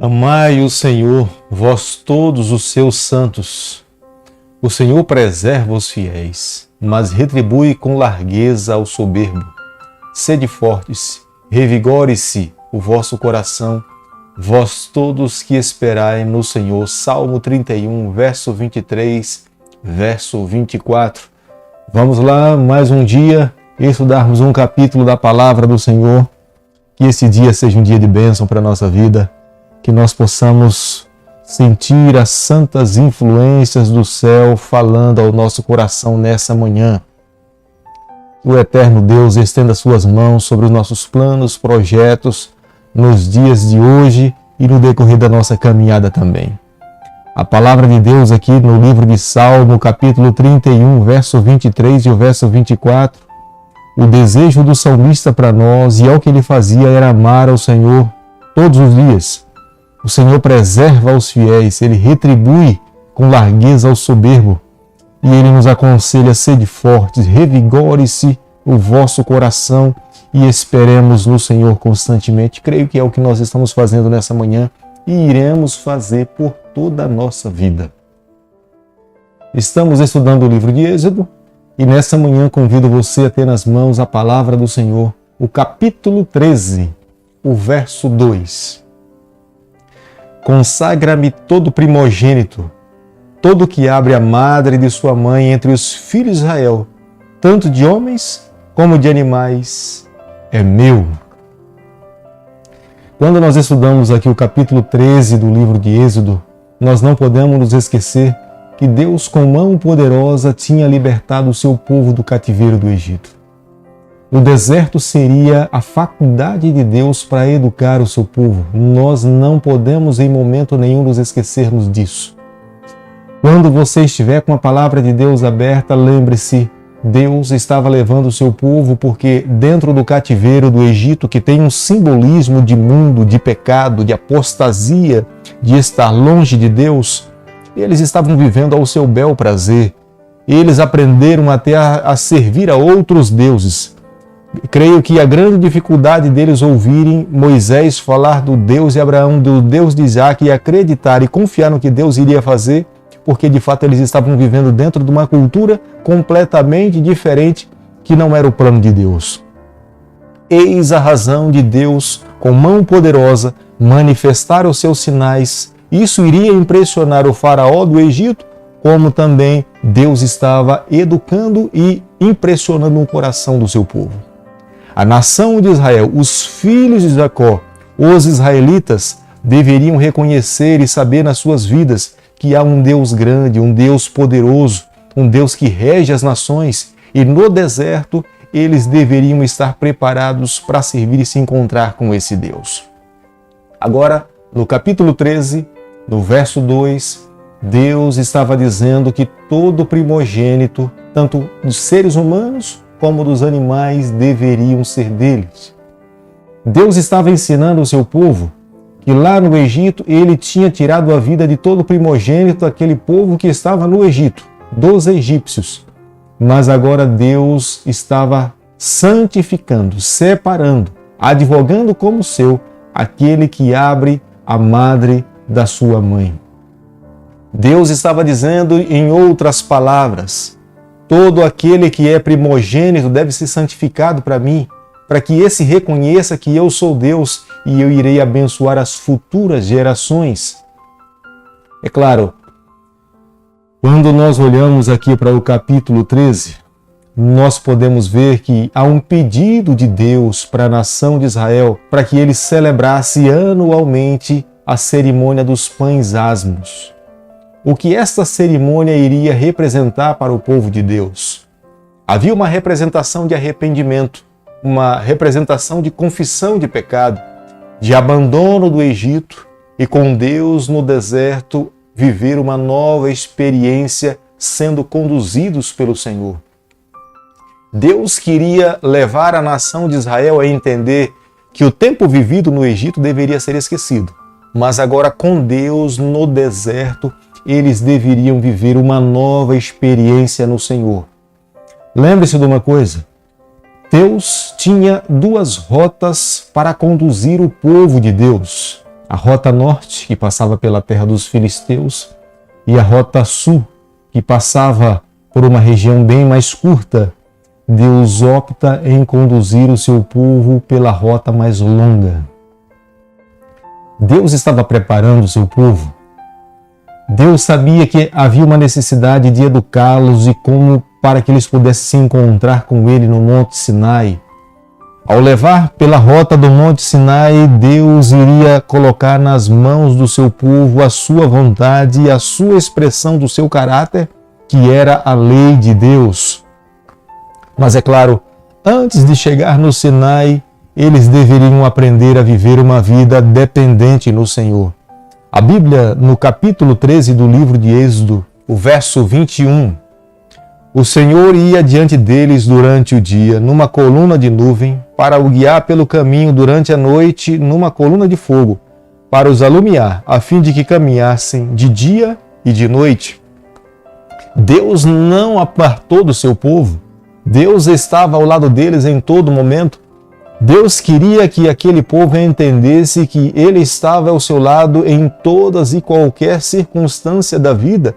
Amai o Senhor, vós todos os seus santos. O Senhor preserva os fiéis, mas retribui com largueza ao soberbo. Sede fortes, revigore-se o vosso coração, vós todos que esperai no Senhor. Salmo 31, verso 23, verso 24. Vamos lá, mais um dia, estudarmos um capítulo da Palavra do Senhor. Que esse dia seja um dia de bênção para a nossa vida, que nós possamos sentir as santas influências do céu falando ao nosso coração nessa manhã. Que o eterno Deus estenda suas mãos sobre os nossos planos, projetos, nos dias de hoje e no decorrer da nossa caminhada também. A palavra de Deus aqui no livro de Salmo, capítulo 31, verso 23 e o verso 24, o desejo do salmista para nós e ao que ele fazia era amar ao Senhor todos os dias. O Senhor preserva os fiéis, Ele retribui com largueza ao soberbo e Ele nos aconselha: sede fortes, revigore-se o vosso coração e esperemos no Senhor constantemente. Creio que é o que nós estamos fazendo nessa manhã e iremos fazer por toda a nossa vida. Estamos estudando o livro de Êxodo e nessa manhã convido você a ter nas mãos a palavra do Senhor, o capítulo 13, o verso 2. Consagra-me todo primogênito, todo que abre a madre de sua mãe entre os filhos de Israel, tanto de homens como de animais, é meu. Quando nós estudamos aqui o capítulo 13 do livro de Êxodo, nós não podemos nos esquecer que Deus, com mão poderosa, tinha libertado o seu povo do cativeiro do Egito. O deserto seria a faculdade de Deus para educar o seu povo. Nós não podemos em momento nenhum nos esquecermos disso. Quando você estiver com a palavra de Deus aberta, lembre-se, Deus estava levando o seu povo porque dentro do cativeiro do Egito, que tem um simbolismo de mundo, de pecado, de apostasia, de estar longe de Deus, eles estavam vivendo ao seu bel prazer. Eles aprenderam até a servir a outros deuses. Creio que a grande dificuldade deles ouvirem Moisés falar do Deus de Abraão, do Deus de Isaac, e acreditar e confiar no que Deus iria fazer, porque de fato eles estavam vivendo dentro de uma cultura completamente diferente, que não era o plano de Deus. Eis a razão de Deus, com mão poderosa, manifestar os seus sinais. Isso iria impressionar o faraó do Egito, como também Deus estava educando e impressionando o coração do seu povo. A nação de Israel, os filhos de Jacó, os israelitas, deveriam reconhecer e saber nas suas vidas que há um Deus grande, um Deus poderoso, um Deus que rege as nações, e no deserto eles deveriam estar preparados para servir e se encontrar com esse Deus. Agora, no capítulo 13, no verso 2, Deus estava dizendo que todo primogênito, tanto dos seres humanos como dos animais, deveriam ser deles. Deus estava ensinando o seu povo que lá no Egito ele tinha tirado a vida de todo primogênito daquele povo que estava no Egito, dos egípcios. Mas agora Deus estava santificando, separando, advogando como seu aquele que abre a madre da sua mãe. Deus estava dizendo, em outras palavras, todo aquele que é primogênito deve ser santificado para mim, para que esse reconheça que eu sou Deus e eu irei abençoar as futuras gerações. É claro, quando nós olhamos aqui para o capítulo 13, nós podemos ver que há um pedido de Deus para a nação de Israel para que ele celebrasse anualmente a cerimônia dos pães asmos. O que esta cerimônia iria representar para o povo de Deus? Havia uma representação de arrependimento, uma representação de confissão de pecado, de abandono do Egito e com Deus no deserto viver uma nova experiência sendo conduzidos pelo Senhor. Deus queria levar a nação de Israel a entender que o tempo vivido no Egito deveria ser esquecido, mas agora com Deus no deserto eles deveriam viver uma nova experiência no Senhor. Lembre-se de uma coisa, Deus tinha duas rotas para conduzir o povo de Deus. A rota norte, que passava pela terra dos filisteus, e a rota sul, que passava por uma região bem mais curta, Deus opta em conduzir o seu povo pela rota mais longa. Deus estava preparando o seu povo. Deus sabia que havia uma necessidade de educá-los e como para que eles pudessem se encontrar com Ele no Monte Sinai. Ao levar pela rota do Monte Sinai, Deus iria colocar nas mãos do seu povo a sua vontade e a sua expressão do seu caráter, que era a lei de Deus. Mas é claro, antes de chegar no Sinai, eles deveriam aprender a viver uma vida dependente no Senhor. A Bíblia, no capítulo 13 do livro de Êxodo, o verso 21, o Senhor ia diante deles durante o dia, numa coluna de nuvem, para o guiar pelo caminho durante a noite, numa coluna de fogo, para os alumiar, a fim de que caminhassem de dia e de noite. Deus não apartou do seu povo. Deus estava ao lado deles em todo momento. Deus queria que aquele povo entendesse que Ele estava ao seu lado em todas e qualquer circunstância da vida.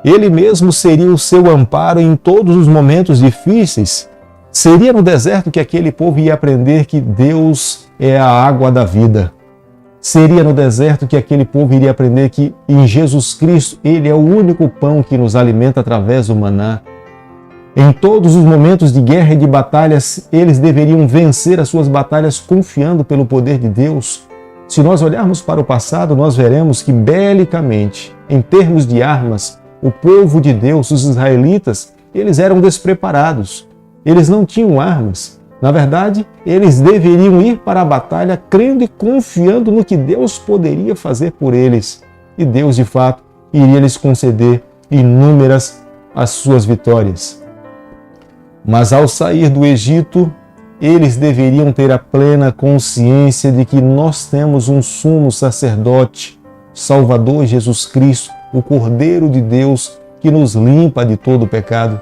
Ele mesmo seria o seu amparo em todos os momentos difíceis. Seria no deserto que aquele povo ia aprender que Deus é a água da vida. Seria no deserto que aquele povo iria aprender que em Jesus Cristo Ele é o único pão que nos alimenta através do maná. Em todos os momentos de guerra e de batalhas, eles deveriam vencer as suas batalhas confiando pelo poder de Deus. Se nós olharmos para o passado, nós veremos que belicamente, em termos de armas, o povo de Deus, os israelitas, eles eram despreparados. Eles não tinham armas. Na verdade, eles deveriam ir para a batalha crendo e confiando no que Deus poderia fazer por eles. E Deus, de fato, iria lhes conceder inúmeras as suas vitórias. Mas ao sair do Egito, eles deveriam ter a plena consciência de que nós temos um sumo sacerdote, Salvador Jesus Cristo, o Cordeiro de Deus, que nos limpa de todo o pecado.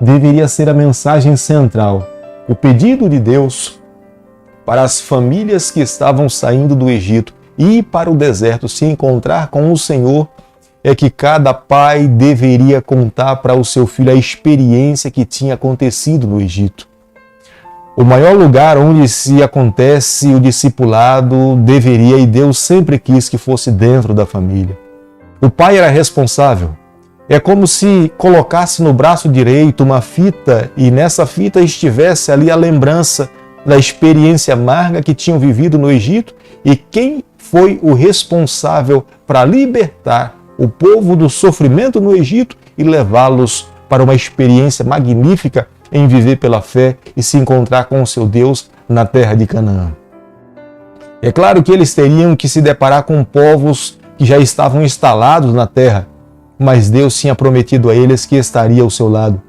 Deveria ser a mensagem central, o pedido de Deus para as famílias que estavam saindo do Egito e ir para o deserto se encontrar com o Senhor, é que cada pai deveria contar para o seu filho a experiência que tinha acontecido no Egito. O maior lugar onde se acontece o discipulado deveria, e Deus sempre quis que fosse dentro da família. O pai era responsável. É como se colocasse no braço direito uma fita e nessa fita estivesse ali a lembrança da experiência amarga que tinham vivido no Egito e quem foi o responsável para libertar o povo do sofrimento no Egito e levá-los para uma experiência magnífica em viver pela fé e se encontrar com o seu Deus na terra de Canaã. É claro que eles teriam que se deparar com povos que já estavam instalados na terra, mas Deus tinha prometido a eles que estaria ao seu lado.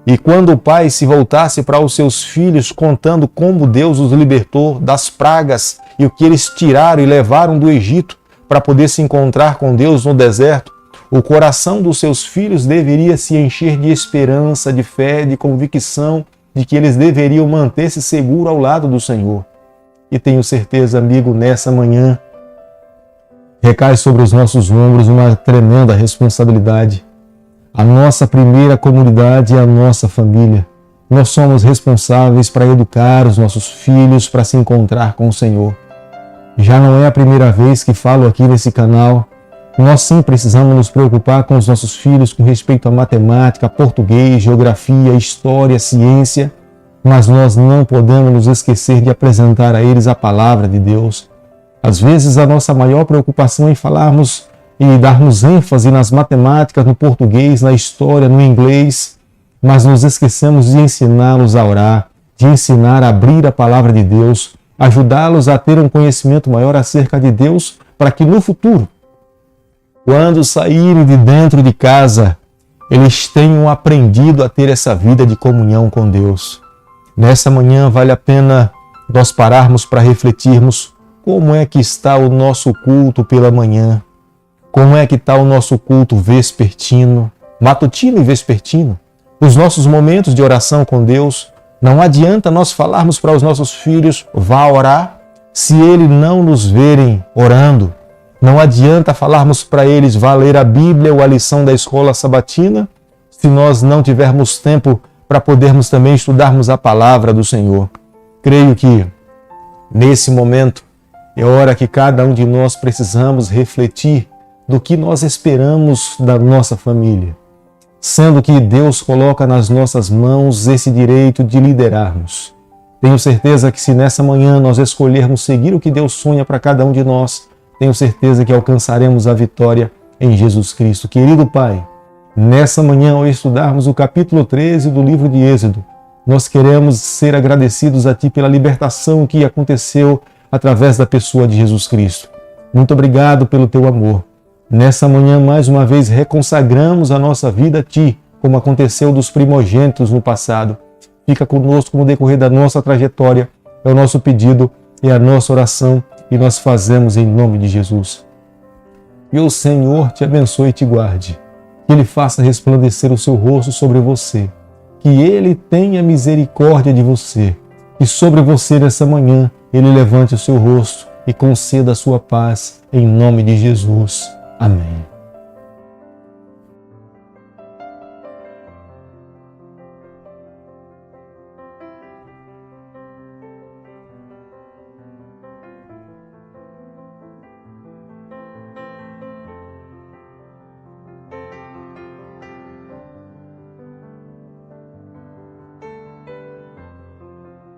E quando o pai se voltasse para os seus filhos contando como Deus os libertou das pragas e o que eles tiraram e levaram do Egito para poder se encontrar com Deus no deserto, o coração dos seus filhos deveria se encher de esperança, de fé, de convicção de que eles deveriam manter-se seguros ao lado do Senhor. E tenho certeza, amigo, nessa manhã, recai sobre os nossos ombros uma tremenda responsabilidade. A nossa primeira comunidade é a nossa família. Nós somos responsáveis para educar os nossos filhos para se encontrar com o Senhor. Já não é a primeira vez que falo aqui nesse canal. Nós sim precisamos nos preocupar com os nossos filhos com respeito à matemática, português, geografia, história, ciência, mas nós não podemos nos esquecer de apresentar a eles a palavra de Deus. Às vezes a nossa maior preocupação é em falarmos e darmos ênfase nas matemáticas, no português, na história, no inglês, mas nos esquecemos de ensiná-los a orar, de ensinar a abrir a palavra de Deus, ajudá-los a ter um conhecimento maior acerca de Deus, para que no futuro, quando saírem de dentro de casa, eles tenham aprendido a ter essa vida de comunhão com Deus. Nessa manhã vale a pena nós pararmos para refletirmos como é que está o nosso culto pela manhã, como é que está o nosso culto vespertino, matutino e vespertino, os nossos momentos de oração com Deus. Não adianta nós falarmos para os nossos filhos, vá orar, se eles não nos verem orando, não adianta falarmos para eles vá ler a Bíblia ou a lição da escola sabatina, se nós não tivermos tempo para podermos também estudarmos a palavra do Senhor. Creio que, nesse momento, é hora que cada um de nós precisamos refletir do que nós esperamos da nossa família, sendo que Deus coloca nas nossas mãos esse direito de liderarmos. Tenho certeza que se nessa manhã nós escolhermos seguir o que Deus sonha para cada um de nós, tenho certeza que alcançaremos a vitória em Jesus Cristo. Querido Pai, nessa manhã, ao estudarmos o capítulo 13 do livro de Êxodo, nós queremos ser agradecidos a Ti pela libertação que aconteceu através da pessoa de Jesus Cristo. Muito obrigado pelo Teu amor. Nessa manhã, mais uma vez, reconsagramos a nossa vida a Ti, como aconteceu dos primogênitos no passado. Fica conosco no decorrer da nossa trajetória. É o nosso pedido, é a nossa oração e nós fazemos em nome de Jesus. E o Senhor te abençoe e te guarde. Que Ele faça resplandecer o seu rosto sobre você. Que Ele tenha misericórdia de você. E sobre você nessa manhã, Ele levante o seu rosto e conceda a sua paz em nome de Jesus. Amém.